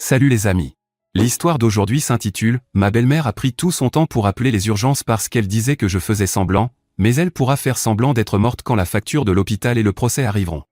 Salut les amis. L'histoire d'aujourd'hui s'intitule « Ma belle-mère a pris tout son temps pour appeler les urgences parce qu'elle disait que je faisais semblant, mais elle pourra faire semblant d'être morte quand la facture de l'hôpital et le procès arriveront. »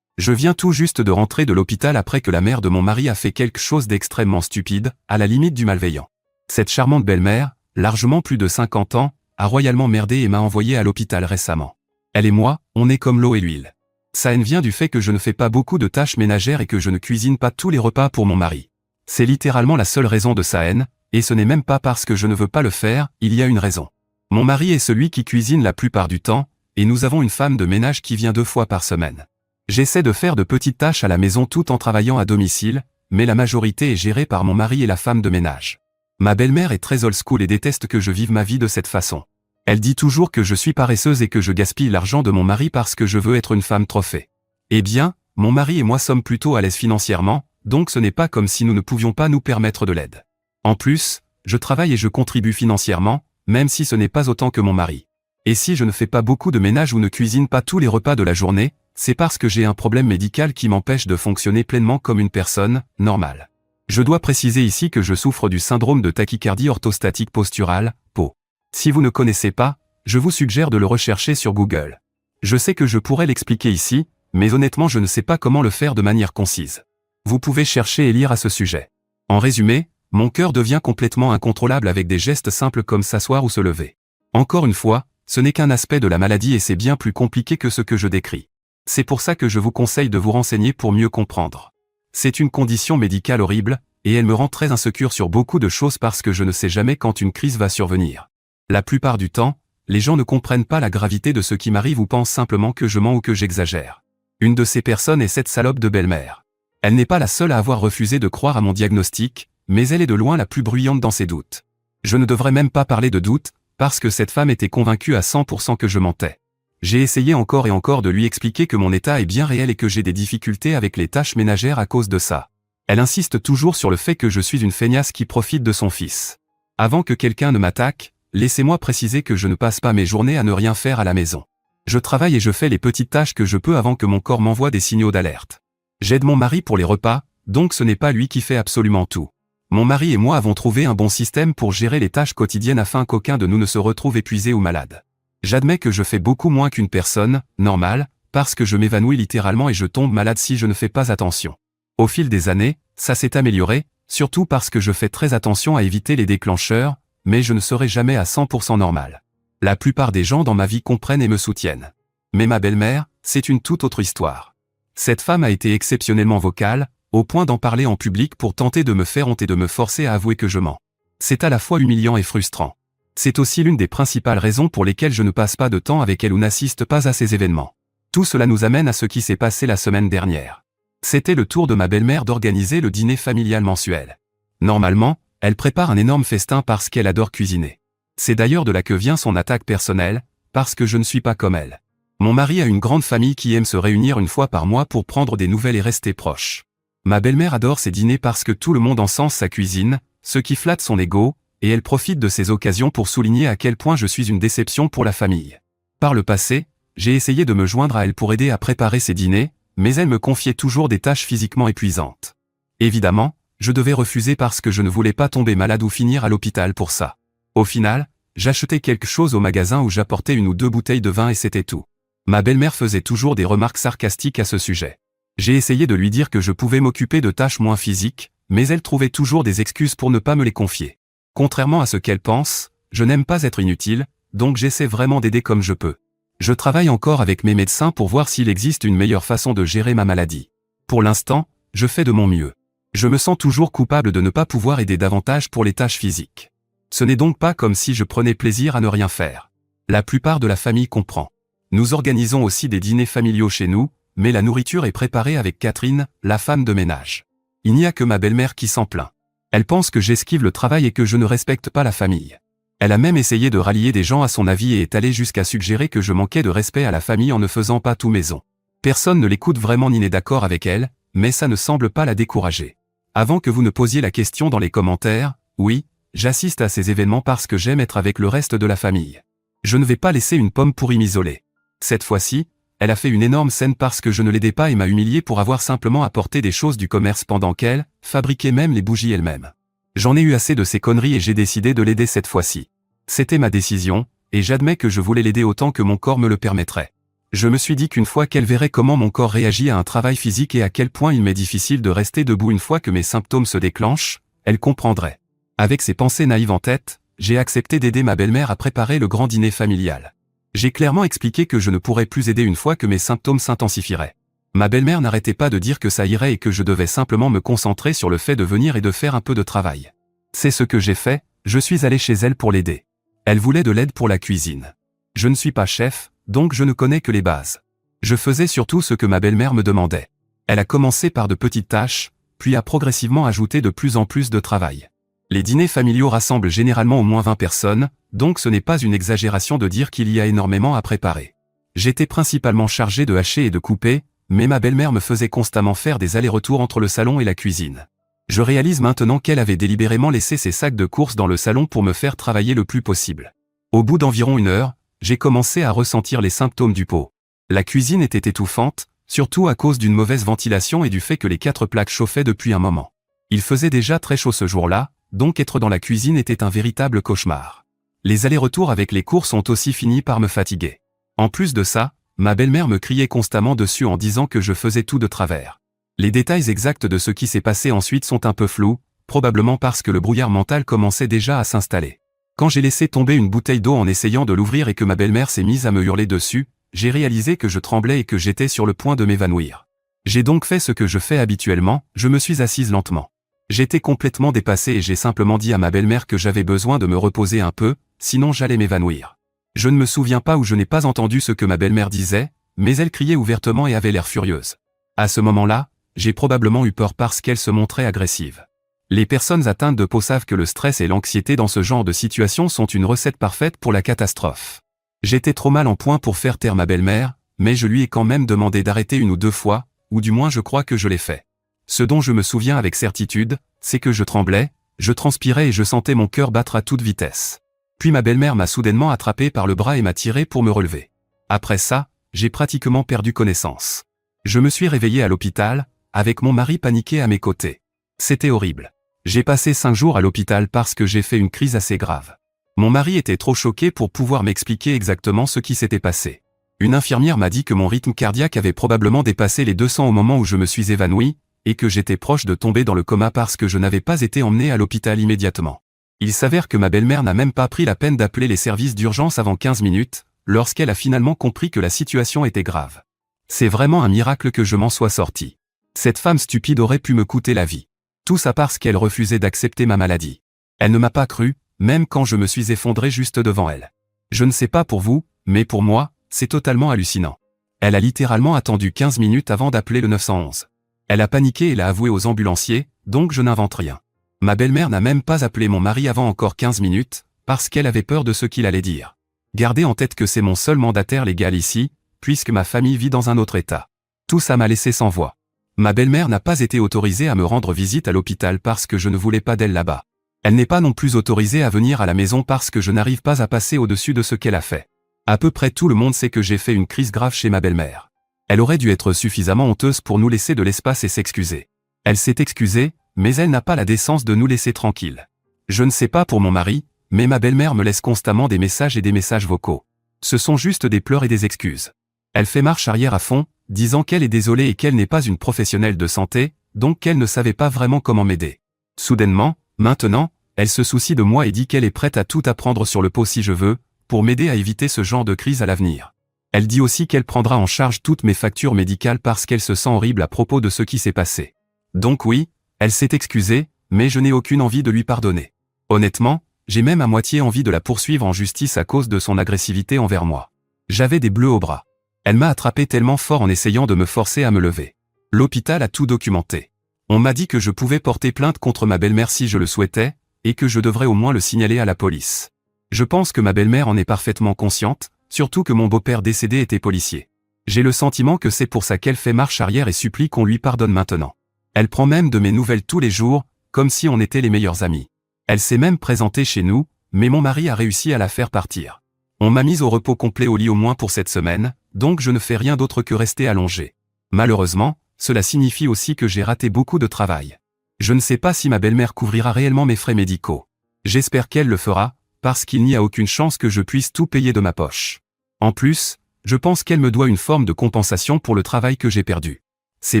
Je viens tout juste de rentrer de l'hôpital après que la mère de mon mari a fait quelque chose d'extrêmement stupide, à la limite du malveillant. Cette charmante belle-mère, largement plus de 50 ans, a royalement merdé et m'a envoyé à l'hôpital récemment. Elle et moi, on est comme l'eau et l'huile. Ça vient du fait que je ne fais pas beaucoup de tâches ménagères et que je ne cuisine pas tous les repas pour mon mari. C'est littéralement la seule raison de sa haine, et ce n'est même pas parce que je ne veux pas le faire, il y a une raison. Mon mari est celui qui cuisine la plupart du temps, et nous avons une femme de ménage qui vient 2 fois par semaine. J'essaie de faire de petites tâches à la maison tout en travaillant à domicile, mais la majorité est gérée par mon mari et la femme de ménage. Ma belle-mère est très old school et déteste que je vive ma vie de cette façon. Elle dit toujours que je suis paresseuse et que je gaspille l'argent de mon mari parce que je veux être une femme trophée. Eh bien, mon mari et moi sommes plutôt à l'aise financièrement, donc ce n'est pas comme si nous ne pouvions pas nous permettre de l'aide. En plus, je travaille et je contribue financièrement, même si ce n'est pas autant que mon mari. Et si je ne fais pas beaucoup de ménage ou ne cuisine pas tous les repas de la journée, c'est parce que j'ai un problème médical qui m'empêche de fonctionner pleinement comme une personne normale. Je dois préciser ici que je souffre du syndrome de tachycardie orthostatique posturale, PO. Si vous ne connaissez pas, je vous suggère de le rechercher sur Google. Je sais que je pourrais l'expliquer ici, mais honnêtement je ne sais pas comment le faire de manière concise. Vous pouvez chercher et lire à ce sujet. En résumé, mon cœur devient complètement incontrôlable avec des gestes simples comme s'asseoir ou se lever. Encore une fois, ce n'est qu'un aspect de la maladie et c'est bien plus compliqué que ce que je décris. C'est pour ça que je vous conseille de vous renseigner pour mieux comprendre. C'est une condition médicale horrible, et elle me rend très insécure sur beaucoup de choses parce que je ne sais jamais quand une crise va survenir. La plupart du temps, les gens ne comprennent pas la gravité de ce qui m'arrive ou pensent simplement que je mens ou que j'exagère. Une de ces personnes est cette salope de belle-mère. Elle n'est pas la seule à avoir refusé de croire à mon diagnostic, mais elle est de loin la plus bruyante dans ses doutes. Je ne devrais même pas parler de doute, parce que cette femme était convaincue à 100% que je mentais. J'ai essayé encore et encore de lui expliquer que mon état est bien réel et que j'ai des difficultés avec les tâches ménagères à cause de ça. Elle insiste toujours sur le fait que je suis une feignasse qui profite de son fils. Avant que quelqu'un ne m'attaque, laissez-moi préciser que je ne passe pas mes journées à ne rien faire à la maison. Je travaille et je fais les petites tâches que je peux avant que mon corps m'envoie des signaux d'alerte. J'aide mon mari pour les repas, donc ce n'est pas lui qui fait absolument tout. Mon mari et moi avons trouvé un bon système pour gérer les tâches quotidiennes afin qu'aucun de nous ne se retrouve épuisé ou malade. J'admets que je fais beaucoup moins qu'une personne normale, parce que je m'évanouis littéralement et je tombe malade si je ne fais pas attention. Au fil des années, ça s'est amélioré, surtout parce que je fais très attention à éviter les déclencheurs, mais je ne serai jamais à 100% normal. La plupart des gens dans ma vie comprennent et me soutiennent. Mais ma belle-mère, c'est une toute autre histoire. Cette femme a été exceptionnellement vocale, au point d'en parler en public pour tenter de me faire honte et de me forcer à avouer que je mens. C'est à la fois humiliant et frustrant. C'est aussi l'une des principales raisons pour lesquelles je ne passe pas de temps avec elle ou n'assiste pas à ces événements. Tout cela nous amène à ce qui s'est passé la semaine dernière. C'était le tour de ma belle-mère d'organiser le dîner familial mensuel. Normalement, elle prépare un énorme festin parce qu'elle adore cuisiner. C'est d'ailleurs de là que vient son attaque personnelle, parce que je ne suis pas comme elle. Mon mari a une grande famille qui aime se réunir une fois par mois pour prendre des nouvelles et rester proches. Ma belle-mère adore ces dîners parce que tout le monde encense sa cuisine, ce qui flatte son ego, et elle profite de ces occasions pour souligner à quel point je suis une déception pour la famille. Par le passé, j'ai essayé de me joindre à elle pour aider à préparer ces dîners, mais elle me confiait toujours des tâches physiquement épuisantes. Évidemment, je devais refuser parce que je ne voulais pas tomber malade ou finir à l'hôpital pour ça. Au final, j'achetais quelque chose au magasin où j'apportais 1 ou 2 bouteilles de vin et c'était tout. Ma belle-mère faisait toujours des remarques sarcastiques à ce sujet. J'ai essayé de lui dire que je pouvais m'occuper de tâches moins physiques, mais elle trouvait toujours des excuses pour ne pas me les confier. Contrairement à ce qu'elle pense, je n'aime pas être inutile, donc j'essaie vraiment d'aider comme je peux. Je travaille encore avec mes médecins pour voir s'il existe une meilleure façon de gérer ma maladie. Pour l'instant, je fais de mon mieux. Je me sens toujours coupable de ne pas pouvoir aider davantage pour les tâches physiques. Ce n'est donc pas comme si je prenais plaisir à ne rien faire. La plupart de la famille comprend. Nous organisons aussi des dîners familiaux chez nous, mais la nourriture est préparée avec Catherine, la femme de ménage. Il n'y a que ma belle-mère qui s'en plaint. Elle pense que j'esquive le travail et que je ne respecte pas la famille. Elle a même essayé de rallier des gens à son avis et est allée jusqu'à suggérer que je manquais de respect à la famille en ne faisant pas tout maison. Personne ne l'écoute vraiment ni n'est d'accord avec elle, mais ça ne semble pas la décourager. Avant que vous ne posiez la question dans les commentaires, oui, j'assiste à ces événements parce que j'aime être avec le reste de la famille. Je ne vais pas laisser une pomme pourrie m'isoler. Cette fois-ci, Elle a fait une énorme scène parce que je ne l'aidais pas et m'a humilié pour avoir simplement apporté des choses du commerce pendant qu'elle fabriquait même les bougies elle-même. J'en ai eu assez de ces conneries et j'ai décidé de l'aider cette fois-ci. C'était ma décision, et j'admets que je voulais l'aider autant que mon corps me le permettrait. Je me suis dit qu'une fois qu'elle verrait comment mon corps réagit à un travail physique et à quel point il m'est difficile de rester debout une fois que mes symptômes se déclenchent, elle comprendrait. Avec ces pensées naïves en tête, j'ai accepté d'aider ma belle-mère à préparer le grand dîner familial. J'ai clairement expliqué que je ne pourrais plus aider une fois que mes symptômes s'intensifieraient. Ma belle-mère n'arrêtait pas de dire que ça irait et que je devais simplement me concentrer sur le fait de venir et de faire un peu de travail. C'est ce que j'ai fait, je suis allé chez elle pour l'aider. Elle voulait de l'aide pour la cuisine. Je ne suis pas chef, donc je ne connais que les bases. Je faisais surtout ce que ma belle-mère me demandait. Elle a commencé par de petites tâches, puis a progressivement ajouté de plus en plus de travail. Les dîners familiaux rassemblent généralement au moins 20 personnes, donc ce n'est pas une exagération de dire qu'il y a énormément à préparer. J'étais principalement chargé de hacher et de couper, mais ma belle-mère me faisait constamment faire des allers-retours entre le salon et la cuisine. Je réalise maintenant qu'elle avait délibérément laissé ses sacs de courses dans le salon pour me faire travailler le plus possible. Au bout d'environ 1 heure, j'ai commencé à ressentir les symptômes du pot. La cuisine était étouffante, surtout à cause d'une mauvaise ventilation et du fait que les 4 plaques chauffaient depuis un moment. Il faisait déjà très chaud ce jour-là, donc être dans la cuisine était un véritable cauchemar. Les allers-retours avec les courses ont aussi fini par me fatiguer. En plus de ça, ma belle-mère me criait constamment dessus en disant que je faisais tout de travers. Les détails exacts de ce qui s'est passé ensuite sont un peu flous, probablement parce que le brouillard mental commençait déjà à s'installer. Quand j'ai laissé tomber une bouteille d'eau en essayant de l'ouvrir et que ma belle-mère s'est mise à me hurler dessus, j'ai réalisé que je tremblais et que j'étais sur le point de m'évanouir. J'ai donc fait ce que je fais habituellement, je me suis assise lentement. J'étais complètement dépassé et j'ai simplement dit à ma belle-mère que j'avais besoin de me reposer un peu, sinon j'allais m'évanouir. Je ne me souviens pas ou je n'ai pas entendu ce que ma belle-mère disait, mais elle criait ouvertement et avait l'air furieuse. À ce moment-là, j'ai probablement eu peur parce qu'elle se montrait agressive. Les personnes atteintes de peau savent que le stress et l'anxiété dans ce genre de situation sont une recette parfaite pour la catastrophe. J'étais trop mal en point pour faire taire ma belle-mère, mais je lui ai quand même demandé d'arrêter 1 ou 2 fois, ou du moins je crois que je l'ai fait. Ce dont je me souviens avec certitude, c'est que je tremblais, je transpirais et je sentais mon cœur battre à toute vitesse. Puis ma belle-mère m'a soudainement attrapé par le bras et m'a tiré pour me relever. Après ça, j'ai pratiquement perdu connaissance. Je me suis réveillé à l'hôpital, avec mon mari paniqué à mes côtés. C'était horrible. J'ai passé 5 jours à l'hôpital parce que j'ai fait une crise assez grave. Mon mari était trop choqué pour pouvoir m'expliquer exactement ce qui s'était passé. Une infirmière m'a dit que mon rythme cardiaque avait probablement dépassé les 200 au moment où je me suis évanoui, et que j'étais proche de tomber dans le coma parce que je n'avais pas été emmené à l'hôpital immédiatement. Il s'avère que ma belle-mère n'a même pas pris la peine d'appeler les services d'urgence avant 15 minutes, lorsqu'elle a finalement compris que la situation était grave. C'est vraiment un miracle que je m'en sois sorti. Cette femme stupide aurait pu me coûter la vie. Tout ça parce qu'elle refusait d'accepter ma maladie. Elle ne m'a pas cru, même quand je me suis effondré juste devant elle. Je ne sais pas pour vous, mais pour moi, c'est totalement hallucinant. Elle a littéralement attendu 15 minutes avant d'appeler le 911. Elle a paniqué et l'a avoué aux ambulanciers, donc je n'invente rien. Ma belle-mère n'a même pas appelé mon mari avant encore 15 minutes, parce qu'elle avait peur de ce qu'il allait dire. Gardez en tête que c'est mon seul mandataire légal ici, puisque ma famille vit dans un autre état. Tout ça m'a laissé sans voix. Ma belle-mère n'a pas été autorisée à me rendre visite à l'hôpital parce que je ne voulais pas d'elle là-bas. Elle n'est pas non plus autorisée à venir à la maison parce que je n'arrive pas à passer au-dessus de ce qu'elle a fait. À peu près tout le monde sait que j'ai fait une crise grave chez ma belle-mère. Elle aurait dû être suffisamment honteuse pour nous laisser de l'espace et s'excuser. Elle s'est excusée, mais elle n'a pas la décence de nous laisser tranquilles. Je ne sais pas pour mon mari, mais ma belle-mère me laisse constamment des messages et des messages vocaux. Ce sont juste des pleurs et des excuses. Elle fait marche arrière à fond, disant qu'elle est désolée et qu'elle n'est pas une professionnelle de santé, donc qu'elle ne savait pas vraiment comment m'aider. Soudainement, maintenant, elle se soucie de moi et dit qu'elle est prête à tout apprendre sur le pot si je veux, pour m'aider à éviter ce genre de crise à l'avenir. Elle dit aussi qu'elle prendra en charge toutes mes factures médicales parce qu'elle se sent horrible à propos de ce qui s'est passé. Donc oui, elle s'est excusée, mais je n'ai aucune envie de lui pardonner. Honnêtement, j'ai même à moitié envie de la poursuivre en justice à cause de son agressivité envers moi. J'avais des bleus au bras. Elle m'a attrapé tellement fort en essayant de me forcer à me lever. L'hôpital a tout documenté. On m'a dit que je pouvais porter plainte contre ma belle-mère si je le souhaitais, et que je devrais au moins le signaler à la police. Je pense que ma belle-mère en est parfaitement consciente, surtout que mon beau-père décédé était policier. J'ai le sentiment que c'est pour ça qu'elle fait marche arrière et supplie qu'on lui pardonne maintenant. Elle prend même de mes nouvelles tous les jours, comme si on était les meilleurs amis. Elle s'est même présentée chez nous, mais mon mari a réussi à la faire partir. On m'a mise au repos complet au lit au moins pour cette semaine, donc je ne fais rien d'autre que rester allongé. Malheureusement, cela signifie aussi que j'ai raté beaucoup de travail. Je ne sais pas si ma belle-mère couvrira réellement mes frais médicaux. J'espère qu'elle le fera, parce qu'il n'y a aucune chance que je puisse tout payer de ma poche. En plus, je pense qu'elle me doit une forme de compensation pour le travail que j'ai perdu. Ces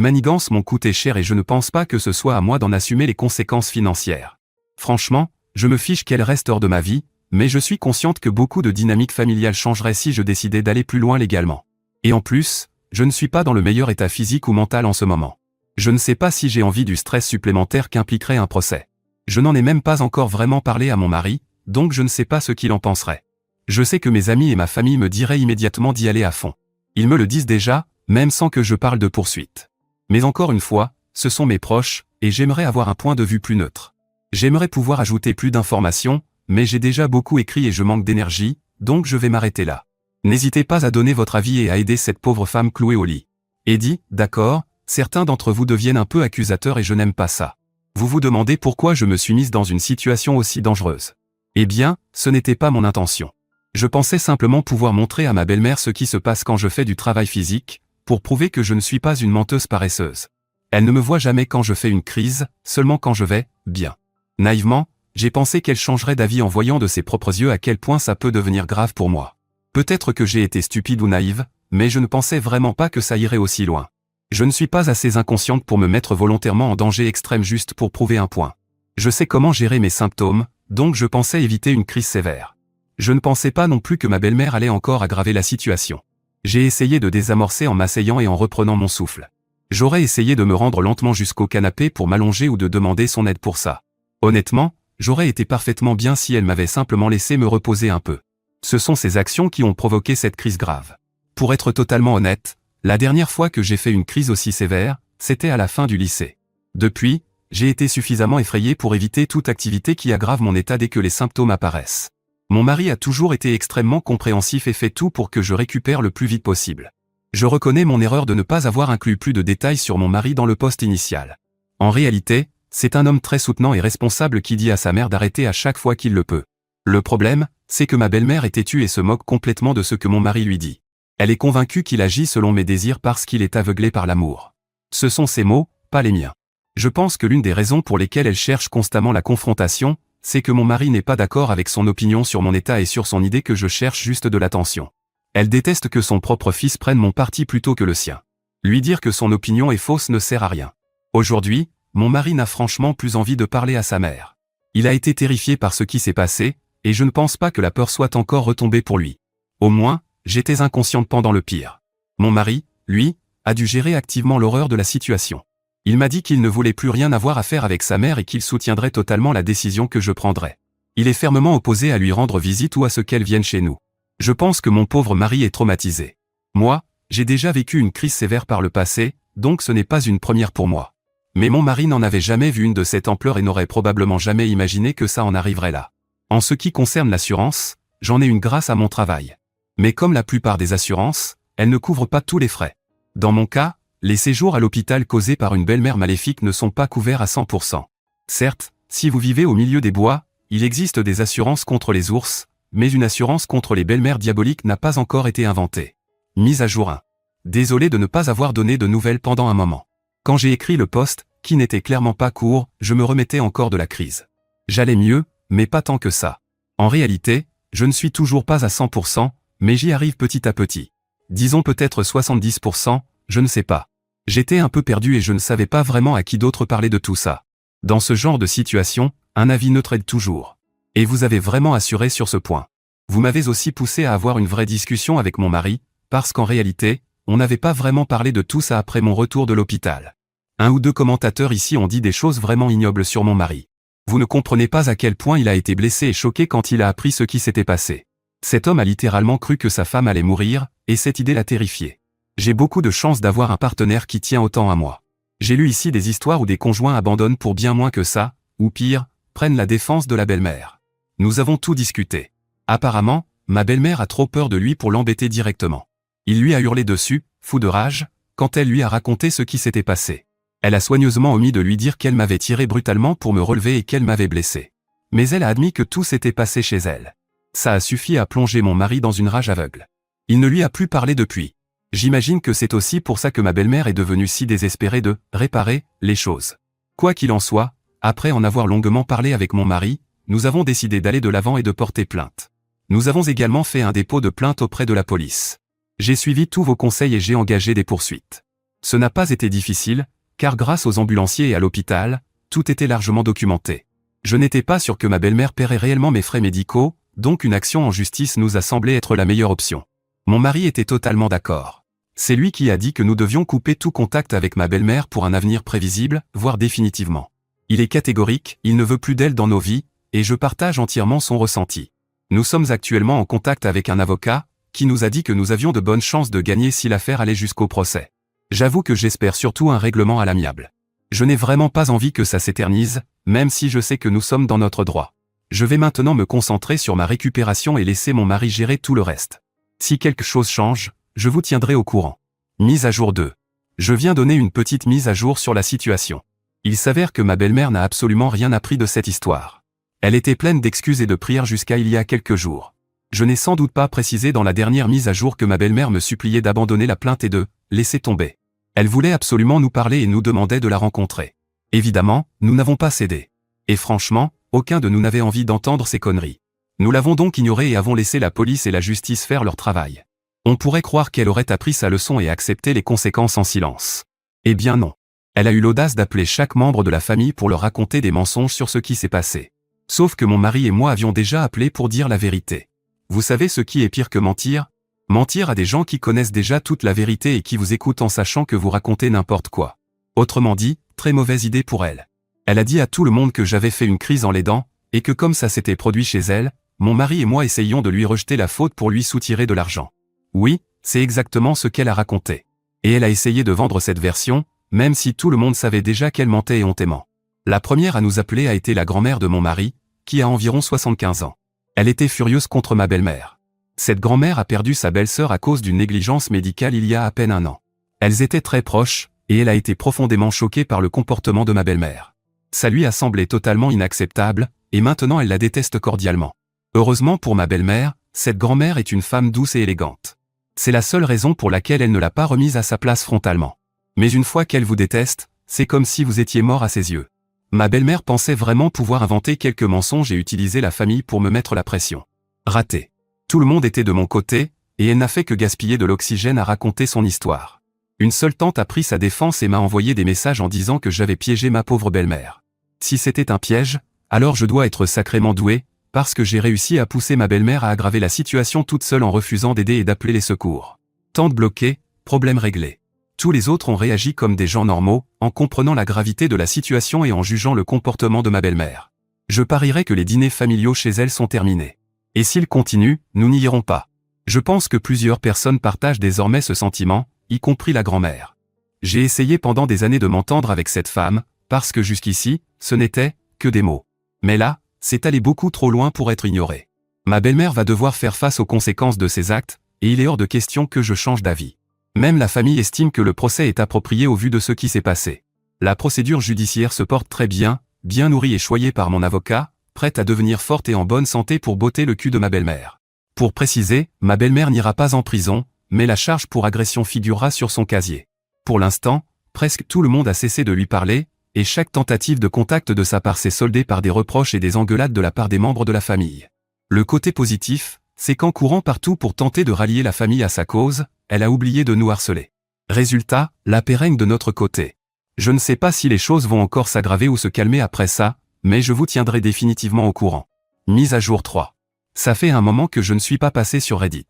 manigances m'ont coûté cher et je ne pense pas que ce soit à moi d'en assumer les conséquences financières. Franchement, je me fiche qu'elle reste hors de ma vie, mais je suis consciente que beaucoup de dynamiques familiales changeraient si je décidais d'aller plus loin légalement. Et en plus, je ne suis pas dans le meilleur état physique ou mental en ce moment. Je ne sais pas si j'ai envie du stress supplémentaire qu'impliquerait un procès. Je n'en ai même pas encore vraiment parlé à mon mari, donc je ne sais pas ce qu'il en penserait. Je sais que mes amis et ma famille me diraient immédiatement d'y aller à fond. Ils me le disent déjà, même sans que je parle de poursuite. Mais encore une fois, ce sont mes proches, et j'aimerais avoir un point de vue plus neutre. J'aimerais pouvoir ajouter plus d'informations, mais j'ai déjà beaucoup écrit et je manque d'énergie, donc je vais m'arrêter là. N'hésitez pas à donner votre avis et à aider cette pauvre femme clouée au lit. Eddie, d'accord, certains d'entre vous deviennent un peu accusateurs et je n'aime pas ça. Vous vous demandez pourquoi je me suis mise dans une situation aussi dangereuse. Eh bien, ce n'était pas mon intention. Je pensais simplement pouvoir montrer à ma belle-mère ce qui se passe quand je fais du travail physique, pour prouver que je ne suis pas une menteuse paresseuse. Elle ne me voit jamais quand je fais une crise, seulement quand je vais bien. Naïvement, j'ai pensé qu'elle changerait d'avis en voyant de ses propres yeux à quel point ça peut devenir grave pour moi. Peut-être que j'ai été stupide ou naïve, mais je ne pensais vraiment pas que ça irait aussi loin. Je ne suis pas assez inconsciente pour me mettre volontairement en danger extrême juste pour prouver un point. Je sais comment gérer mes symptômes, donc je pensais éviter une crise sévère. Je ne pensais pas non plus que ma belle-mère allait encore aggraver la situation. J'ai essayé de désamorcer en m'asseyant et en reprenant mon souffle. J'aurais essayé de me rendre lentement jusqu'au canapé pour m'allonger ou de demander son aide pour ça. Honnêtement, j'aurais été parfaitement bien si elle m'avait simplement laissé me reposer un peu. Ce sont ces actions qui ont provoqué cette crise grave. Pour être totalement honnête, la dernière fois que j'ai fait une crise aussi sévère, c'était à la fin du lycée. Depuis, j'ai été suffisamment effrayé pour éviter toute activité qui aggrave mon état dès que les symptômes apparaissent. Mon mari a toujours été extrêmement compréhensif et fait tout pour que je récupère le plus vite possible. Je reconnais mon erreur de ne pas avoir inclus plus de détails sur mon mari dans le post initial. En réalité, c'est un homme très soutenant et responsable qui dit à sa mère d'arrêter à chaque fois qu'il le peut. Le problème, c'est que ma belle-mère est têtue et se moque complètement de ce que mon mari lui dit. Elle est convaincue qu'il agit selon mes désirs parce qu'il est aveuglé par l'amour. Ce sont ses mots, pas les miens. Je pense que l'une des raisons pour lesquelles elle cherche constamment la confrontation, c'est que mon mari n'est pas d'accord avec son opinion sur mon état et sur son idée que je cherche juste de l'attention. Elle déteste que son propre fils prenne mon parti plutôt que le sien. Lui dire que son opinion est fausse ne sert à rien. Aujourd'hui, mon mari n'a franchement plus envie de parler à sa mère. Il a été terrifié par ce qui s'est passé, et je ne pense pas que la peur soit encore retombée pour lui. Au moins, j'étais inconsciente pendant le pire. Mon mari, lui, a dû gérer activement l'horreur de la situation. Il m'a dit qu'il ne voulait plus rien avoir à faire avec sa mère et qu'il soutiendrait totalement la décision que je prendrais. Il est fermement opposé à lui rendre visite ou à ce qu'elle vienne chez nous. Je pense que mon pauvre mari est traumatisé. Moi, j'ai déjà vécu une crise sévère par le passé, donc ce n'est pas une première pour moi. Mais mon mari n'en avait jamais vu une de cette ampleur et n'aurait probablement jamais imaginé que ça en arriverait là. En ce qui concerne l'assurance, j'en ai une grâce à mon travail. Mais comme la plupart des assurances, elles ne couvrent pas tous les frais. Dans mon cas, les séjours à l'hôpital causés par une belle-mère maléfique ne sont pas couverts à 100%. Certes, si vous vivez au milieu des bois, il existe des assurances contre les ours, mais une assurance contre les belles-mères diaboliques n'a pas encore été inventée. Mise à jour 1. Désolé de ne pas avoir donné de nouvelles pendant un moment. Quand j'ai écrit le post, qui n'était clairement pas court, je me remettais encore de la crise. J'allais mieux, mais pas tant que ça. En réalité, je ne suis toujours pas à 100%, mais j'y arrive petit à petit. Disons peut-être 70%, je ne sais pas. J'étais un peu perdu et je ne savais pas vraiment à qui d'autre parler de tout ça. Dans ce genre de situation, un avis neutre aide toujours. Et vous avez vraiment assuré sur ce point. Vous m'avez aussi poussé à avoir une vraie discussion avec mon mari, parce qu'en réalité, on n'avait pas vraiment parlé de tout ça après mon retour de l'hôpital. Un ou deux commentateurs ici ont dit des choses vraiment ignobles sur mon mari. Vous ne comprenez pas à quel point il a été blessé et choqué quand il a appris ce qui s'était passé. Cet homme a littéralement cru que sa femme allait mourir, et cette idée l'a terrifié. J'ai beaucoup de chance d'avoir un partenaire qui tient autant à moi. J'ai lu ici des histoires où des conjoints abandonnent pour bien moins que ça, ou pire, prennent la défense de la belle-mère. Nous avons tout discuté. Apparemment, ma belle-mère a trop peur de lui pour l'embêter directement. Il lui a hurlé dessus, fou de rage, quand elle lui a raconté ce qui s'était passé. Elle a soigneusement omis de lui dire qu'elle m'avait tiré brutalement pour me relever et qu'elle m'avait blessé. Mais elle a admis que tout s'était passé chez elle. Ça a suffi à plonger mon mari dans une rage aveugle. Il ne lui a plus parlé depuis. J'imagine que c'est aussi pour ça que ma belle-mère est devenue si désespérée de réparer les choses. Quoi qu'il en soit, après en avoir longuement parlé avec mon mari, nous avons décidé d'aller de l'avant et de porter plainte. Nous avons également fait un dépôt de plainte auprès de la police. J'ai suivi tous vos conseils et j'ai engagé des poursuites. Ce n'a pas été difficile, car grâce aux ambulanciers et à l'hôpital, tout était largement documenté. Je n'étais pas sûr que ma belle-mère paierait réellement mes frais médicaux, donc une action en justice nous a semblé être la meilleure option. Mon mari était totalement d'accord. C'est lui qui a dit que nous devions couper tout contact avec ma belle-mère pour un avenir prévisible, voire définitivement. Il est catégorique, il ne veut plus d'elle dans nos vies, et je partage entièrement son ressenti. Nous sommes actuellement en contact avec un avocat, qui nous a dit que nous avions de bonnes chances de gagner si l'affaire allait jusqu'au procès. J'avoue que j'espère surtout un règlement à l'amiable. Je n'ai vraiment pas envie que ça s'éternise, même si je sais que nous sommes dans notre droit. Je vais maintenant me concentrer sur ma récupération et laisser mon mari gérer tout le reste. Si quelque chose change, je vous tiendrai au courant. Mise à jour 2. Je viens donner une petite mise à jour sur la situation. Il s'avère que ma belle-mère n'a absolument rien appris de cette histoire. Elle était pleine d'excuses et de prières jusqu'à il y a quelques jours. Je n'ai sans doute pas précisé dans la dernière mise à jour que ma belle-mère me suppliait d'abandonner la plainte et de laisser tomber. Elle voulait absolument nous parler et nous demandait de la rencontrer. Évidemment, nous n'avons pas cédé. Et franchement, aucun de nous n'avait envie d'entendre ces conneries. Nous l'avons donc ignorée et avons laissé la police et la justice faire leur travail. On pourrait croire qu'elle aurait appris sa leçon et accepté les conséquences en silence. Eh bien non. Elle a eu l'audace d'appeler chaque membre de la famille pour leur raconter des mensonges sur ce qui s'est passé. Sauf que mon mari et moi avions déjà appelé pour dire la vérité. Vous savez ce qui est pire que mentir? Mentir à des gens qui connaissent déjà toute la vérité et qui vous écoutent en sachant que vous racontez n'importe quoi. Autrement dit, très mauvaise idée pour elle. Elle a dit à tout le monde que j'avais fait une crise en l'aidant, et que comme ça s'était produit chez elle, mon mari et moi essayions de lui rejeter la faute pour lui soutirer de l'argent. Oui, c'est exactement ce qu'elle a raconté. Et elle a essayé de vendre cette version, même si tout le monde savait déjà qu'elle mentait éhontément. La première à nous appeler a été la grand-mère de mon mari, qui a environ 75 ans. Elle était furieuse contre ma belle-mère. Cette grand-mère a perdu sa belle-sœur à cause d'une négligence médicale il y a à peine un an. Elles étaient très proches, et elle a été profondément choquée par le comportement de ma belle-mère. Ça lui a semblé totalement inacceptable, et maintenant elle la déteste cordialement. Heureusement pour ma belle-mère, cette grand-mère est une femme douce et élégante. C'est la seule raison pour laquelle elle ne l'a pas remise à sa place frontalement. Mais une fois qu'elle vous déteste, c'est comme si vous étiez mort à ses yeux. Ma belle-mère pensait vraiment pouvoir inventer quelques mensonges et utiliser la famille pour me mettre la pression. Raté. Tout le monde était de mon côté, et elle n'a fait que gaspiller de l'oxygène à raconter son histoire. Une seule tante a pris sa défense et m'a envoyé des messages en disant que j'avais piégé ma pauvre belle-mère. Si c'était un piège, alors je dois être sacrément doué, parce que j'ai réussi à pousser ma belle-mère à aggraver la situation toute seule en refusant d'aider et d'appeler les secours. Tante bloquée, problème réglé. Tous les autres ont réagi comme des gens normaux, en comprenant la gravité de la situation et en jugeant le comportement de ma belle-mère. Je parierais que les dîners familiaux chez elle sont terminés. Et s'ils continuent, nous n'y irons pas. Je pense que plusieurs personnes partagent désormais ce sentiment, y compris la grand-mère. J'ai essayé pendant des années de m'entendre avec cette femme, parce que jusqu'ici, ce n'était que des mots. Mais là, c'est allé beaucoup trop loin pour être ignoré. Ma belle-mère va devoir faire face aux conséquences de ses actes, et il est hors de question que je change d'avis. Même la famille estime que le procès est approprié au vu de ce qui s'est passé. La procédure judiciaire se porte très bien nourrie et choyée par mon avocat, prête à devenir forte et en bonne santé pour botter le cul de ma belle-mère. Pour préciser, ma belle-mère n'ira pas en prison, mais la charge pour agression figurera sur son casier. Pour l'instant, presque tout le monde a cessé de lui parler, et chaque tentative de contact de sa part s'est soldée par des reproches et des engueulades de la part des membres de la famille. Le côté positif, c'est qu'en courant partout pour tenter de rallier la famille à sa cause, elle a oublié de nous harceler. Résultat, la paix règne de notre côté. Je ne sais pas si les choses vont encore s'aggraver ou se calmer après ça, mais je vous tiendrai définitivement au courant. Mise à jour 3. Ça fait un moment que je ne suis pas passé sur Reddit.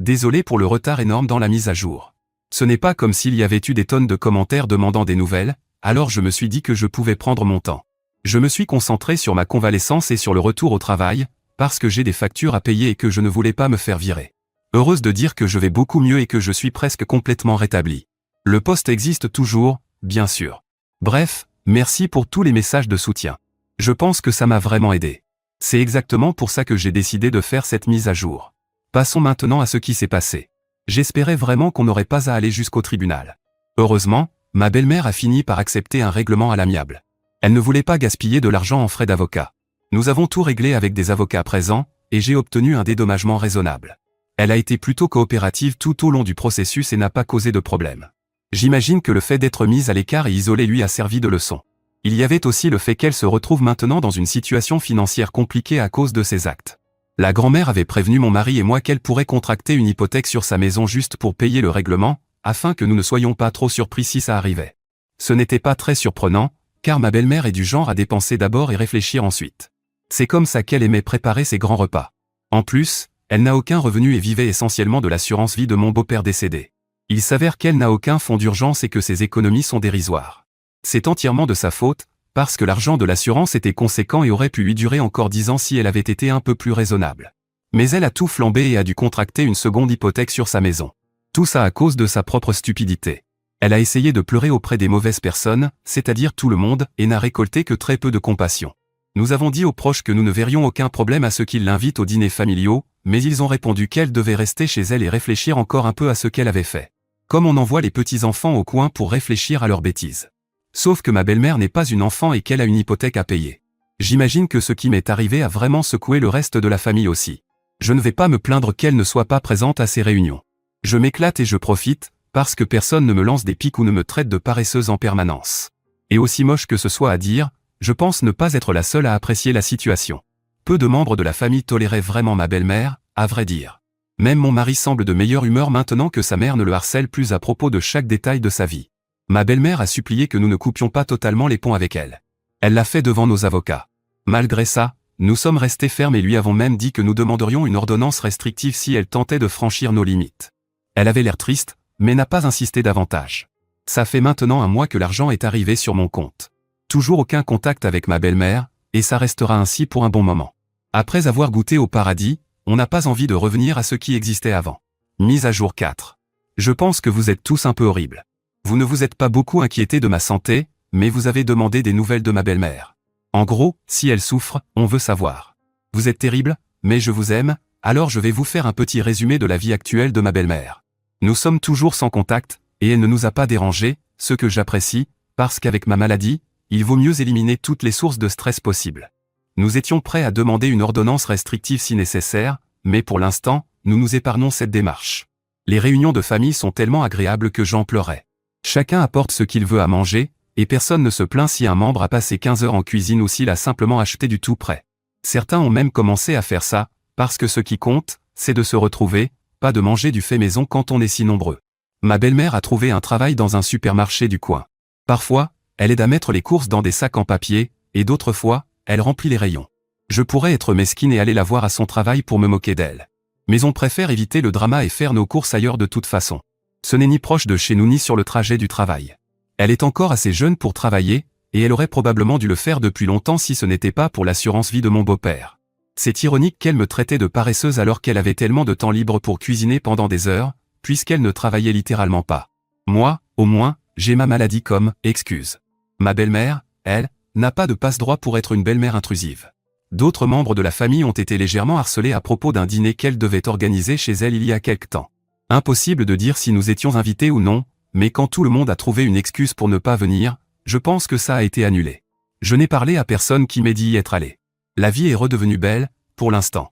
Désolé pour le retard énorme dans la mise à jour. Ce n'est pas comme s'il y avait eu des tonnes de commentaires demandant des nouvelles, alors je me suis dit que je pouvais prendre mon temps. Je me suis concentré sur ma convalescence et sur le retour au travail, parce que j'ai des factures à payer et que je ne voulais pas me faire virer. Heureuse de dire que je vais beaucoup mieux et que je suis presque complètement rétabli. Le poste existe toujours, bien sûr. Bref, merci pour tous les messages de soutien. Je pense que ça m'a vraiment aidé. C'est exactement pour ça que j'ai décidé de faire cette mise à jour. Passons maintenant à ce qui s'est passé. J'espérais vraiment qu'on n'aurait pas à aller jusqu'au tribunal. Heureusement, ma belle-mère a fini par accepter un règlement à l'amiable. Elle ne voulait pas gaspiller de l'argent en frais d'avocat. Nous avons tout réglé avec des avocats présents, et j'ai obtenu un dédommagement raisonnable. Elle a été plutôt coopérative tout au long du processus et n'a pas causé de problème. J'imagine que le fait d'être mise à l'écart et isolée lui a servi de leçon. Il y avait aussi le fait qu'elle se retrouve maintenant dans une situation financière compliquée à cause de ses actes. La grand-mère avait prévenu mon mari et moi qu'elle pourrait contracter une hypothèque sur sa maison juste pour payer le règlement, afin que nous ne soyons pas trop surpris si ça arrivait. Ce n'était pas très surprenant, car ma belle-mère est du genre à dépenser d'abord et réfléchir ensuite. C'est comme ça qu'elle aimait préparer ses grands repas. En plus, elle n'a aucun revenu et vivait essentiellement de l'assurance vie de mon beau-père décédé. Il s'avère qu'elle n'a aucun fonds d'urgence et que ses économies sont dérisoires. C'est entièrement de sa faute, parce que l'argent de l'assurance était conséquent et aurait pu lui durer encore 10 ans si elle avait été un peu plus raisonnable. Mais elle a tout flambé et a dû contracter une seconde hypothèque sur sa maison. Tout ça à cause de sa propre stupidité. Elle a essayé de pleurer auprès des mauvaises personnes, c'est-à-dire tout le monde, et n'a récolté que très peu de compassion. Nous avons dit aux proches que nous ne verrions aucun problème à ce qu'ils l'invitent aux dîners familiaux, mais ils ont répondu qu'elle devait rester chez elle et réfléchir encore un peu à ce qu'elle avait fait. Comme on envoie les petits-enfants au coin pour réfléchir à leurs bêtises. Sauf que ma belle-mère n'est pas une enfant et qu'elle a une hypothèque à payer. J'imagine que ce qui m'est arrivé a vraiment secoué le reste de la famille aussi. Je ne vais pas me plaindre qu'elle ne soit pas présente à ces réunions. Je m'éclate et je profite, parce que personne ne me lance des piques ou ne me traite de paresseuse en permanence. Et aussi moche que ce soit à dire, je pense ne pas être la seule à apprécier la situation. Peu de membres de la famille toléraient vraiment ma belle-mère, à vrai dire. Même mon mari semble de meilleure humeur maintenant que sa mère ne le harcèle plus à propos de chaque détail de sa vie. Ma belle-mère a supplié que nous ne coupions pas totalement les ponts avec elle. Elle l'a fait devant nos avocats. Malgré ça, nous sommes restés fermes et lui avons même dit que nous demanderions une ordonnance restrictive si elle tentait de franchir nos limites. Elle avait l'air triste, mais n'a pas insisté davantage. Ça fait maintenant un mois que l'argent est arrivé sur mon compte. Toujours aucun contact avec ma belle-mère, et ça restera ainsi pour un bon moment. Après avoir goûté au paradis, on n'a pas envie de revenir à ce qui existait avant. Mise à jour 4. Je pense que vous êtes tous un peu horribles. Vous ne vous êtes pas beaucoup inquiétés de ma santé, mais vous avez demandé des nouvelles de ma belle-mère. En gros, si elle souffre, on veut savoir. Vous êtes terrible, mais je vous aime, alors je vais vous faire un petit résumé de la vie actuelle de ma belle-mère. Nous sommes toujours sans contact, et elle ne nous a pas dérangés, ce que j'apprécie, parce qu'avec ma maladie, il vaut mieux éliminer toutes les sources de stress possibles. Nous étions prêts à demander une ordonnance restrictive si nécessaire, mais pour l'instant, nous nous épargnons cette démarche. Les réunions de famille sont tellement agréables que j'en pleurais. Chacun apporte ce qu'il veut à manger, et personne ne se plaint si un membre a passé 15 heures en cuisine ou s'il a simplement acheté du tout prêt. Certains ont même commencé à faire ça, parce que ce qui compte, c'est de se retrouver, pas de manger du fait maison quand on est si nombreux. Ma belle-mère a trouvé un travail dans un supermarché du coin. Parfois, elle aide à mettre les courses dans des sacs en papier, et d'autres fois, elle remplit les rayons. Je pourrais être mesquine et aller la voir à son travail pour me moquer d'elle. Mais on préfère éviter le drama et faire nos courses ailleurs de toute façon. Ce n'est ni proche de chez nous ni sur le trajet du travail. Elle est encore assez jeune pour travailler, et elle aurait probablement dû le faire depuis longtemps si ce n'était pas pour l'assurance vie de mon beau-père. C'est ironique qu'elle me traitait de paresseuse alors qu'elle avait tellement de temps libre pour cuisiner pendant des heures, puisqu'elle ne travaillait littéralement pas. Moi, au moins, j'ai ma maladie comme excuse. Ma belle-mère, elle, n'a pas de passe-droit pour être une belle-mère intrusive. D'autres membres de la famille ont été légèrement harcelés à propos d'un dîner qu'elle devait organiser chez elle il y a quelque temps. Impossible de dire si nous étions invités ou non, mais quand tout le monde a trouvé une excuse pour ne pas venir, je pense que ça a été annulé. Je n'ai parlé à personne qui m'ait dit y être allé. La vie est redevenue belle, pour l'instant.